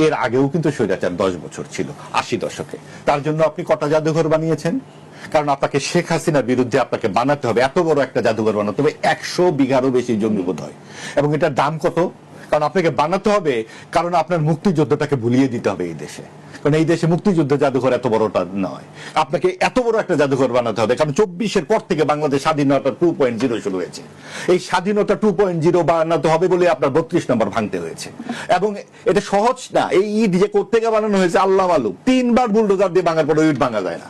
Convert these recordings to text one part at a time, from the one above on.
এর আগেও কিন্তু স্বৈরাচার 10 বছর ছিল 80 দশকে। তার জন্য আপনি কটা জাদুঘর বানিয়েছেন? কারণ আপনাকে শেখ হাসিনার বিরুদ্ধে আপনাকে বানাতে হবে, এত বড় একটা জাদুঘর বানাতে হবে, 100 বিঘারও বেশি জমি বোধ হয়। এবং এটার দাম কত? কারণ আপনাকে বানাতে হবে, কারণ আপনার মুক্তিযুদ্ধটাকে ভুলিয়ে দিতে হবে এই দেশে। কারণ এই দেশে মুক্তিযুদ্ধ জাদুঘর এত বড়টা নয়, আপনাকে এত বড় একটা জাদুঘর বানাতে হবে। কারণ 24-এর পর থেকে বাংলাদেশ স্বাধীনতা 2.0 শুরু হয়েছে। এই স্বাধীনতা 2.0 বানাতে হবে বলে আপনার 32 নম্বর ভাঙতে হয়েছে। এবং এটা সহজ না। এই ইট যে কোত্থেকে বানানো হয়েছে আল্লাহ মালুম। 3 বার বুলডোজার দিয়ে ভাঙার পরে ইট ভাঙা যায় না।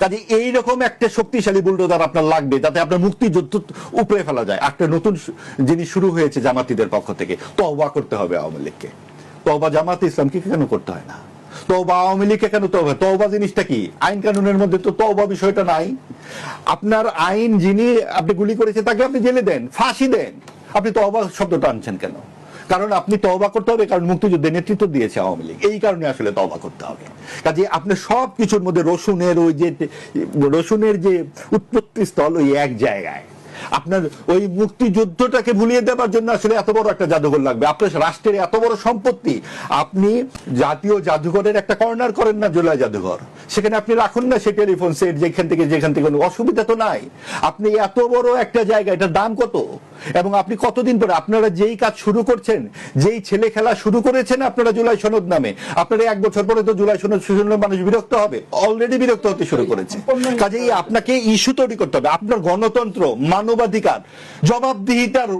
কাজে এইরকম একটা শক্তিশালী বুলডোজার আপনার লাগবে, যাতে আপনার মুক্তিযুদ্ধ উপরে ফেলা যায়। একটা নতুন জিনিস শুরু হয়েছে জামাতিদের পক্ষ থেকে, তওবা করতে হবে আওয়ামী লীগকে। তওবা জামাত ইসলামকে কেন করতে হয় না? তওবা আওয়ামী লীগকে কেন তওবা? তওবা জিনিসটা কি? আইন কানুনের মধ্যে তো তওবা বিষয়টা নাই। আপনার আইন, যিনি আপনি গুলি করেছে তাকে আপনি জেলে দেন, ফাঁসি দেন। আপনি তওবা শব্দটা আনছেন কেন? কারণ আপনি তওবা করতে হবে, কারণ মুক্তিযুদ্ধে নেতৃত্ব দিয়েছে আওয়ামী লীগ, এই কারণে আসলে তওবা করতে হবে। কাজে আপনি সব কিছুর মধ্যে রসুনের যে উৎপত্তি স্থল ওই এক জায়গায়, আপনার ওই মুক্তিযুদ্ধটাকে ভুলিয়ে দেওয়ার জন্য আসলে এত বড় একটা জাদুঘর লাগবে। আপনার রাষ্ট্রের এত বড় সম্পত্তি, আপনি জাতীয় জাদুঘরের একটা কর্নার করেন না, জুলাই জাদুঘর, সেখানে আপনি রাখুন না সে টেলিফোন সেট, যেখান থেকে কোনো অসুবিধা তো নাই। আপনি এত বড় একটা জায়গা, এটার দাম কত? এবং আপনি কতদিন পরে আপনারা যেই কাজ শুরু করছেন, যেই ছেলে খেলা শুরু করেছেন আপনারা জুলাই সনদ নামে, আপনারা 1 বছর পরে তো জুলাই সনদ শুনলে মানুষ বিরক্ত হবে, অলরেডি বিরক্ত হতে শুরু করেছে। কাজেই আপনাকে ইস্যু তৈরি করতে হবে। আপনার গণতন্ত্র, মানবাধিকার, জবাবদিহিতার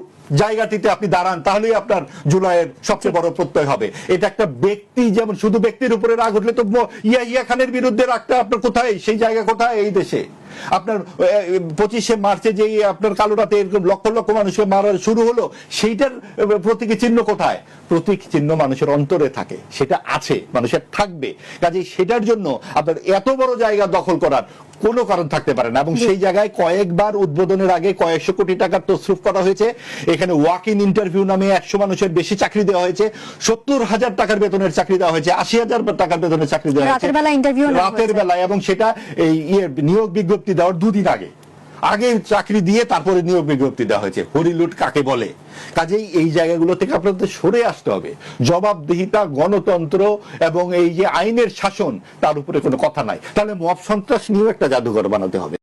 জায়গাটিতে আপনি দাঁড়ান, তাহলেই আপনার জুলাইয়ের সবচেয়ে বড় প্রত্যয় হবে। এটা একটা ব্যক্তি, যেমন শুধু ব্যক্তির উপরে রাগ উঠলে তো ইয়া খানের বিরুদ্ধে রাগটা আপনার কোথায়, সেই জায়গা কোথায় এই দেশে? আপনার 25শে মার্চে যে আপনার কালো রাতে এরকম লক্ষ লক্ষ মানুষকে মারা শুরু হলো, সেইটার প্রতীকী চিহ্ন কোথায়? প্রতীক চিহ্ন মানুষের অন্তরে থাকে, সেটা আছে, মানুষের থাকবে। কাজে সেটার জন্য আপনার এত বড় জায়গা দখল করার কোনো কারণ থাকতে পারে না। এবং সেই জায়গায় কয়েকবার উদ্বোধনের আগে কয়েকশো কোটি টাকার তসরুফ করা হয়েছে। এখানে ওয়াক ইন ইন্টারভিউ নামে 100 মানুষের বেশি চাকরি দেওয়া হয়েছে, 70,000 টাকার বেতনের চাকরি দেওয়া হয়েছে, 80,000 টাকার বেতনের চাকরি দেওয়া হয়েছে রাতের বেলায়। এবং সেটা এই নিয়োগ বিজ্ঞপ্তি দেওয়ার 2 দিন আগে চাকরি দিয়ে তারপরে নিয়োগ বিজ্ঞপ্তি দেওয়া হয়েছে। হরিলুট কাকে বলে? কাজেই এই জায়গাগুলো থেকে আপনাদের সরে আসতে হবে। জবাবদিহিতা, গণতন্ত্র এবং এই যে আইনের শাসন, তার উপরে কোনো কথা নাই। তাহলে মব সন্ত্রাস নিয়েও একটা জাদুঘর বানাতে হবে।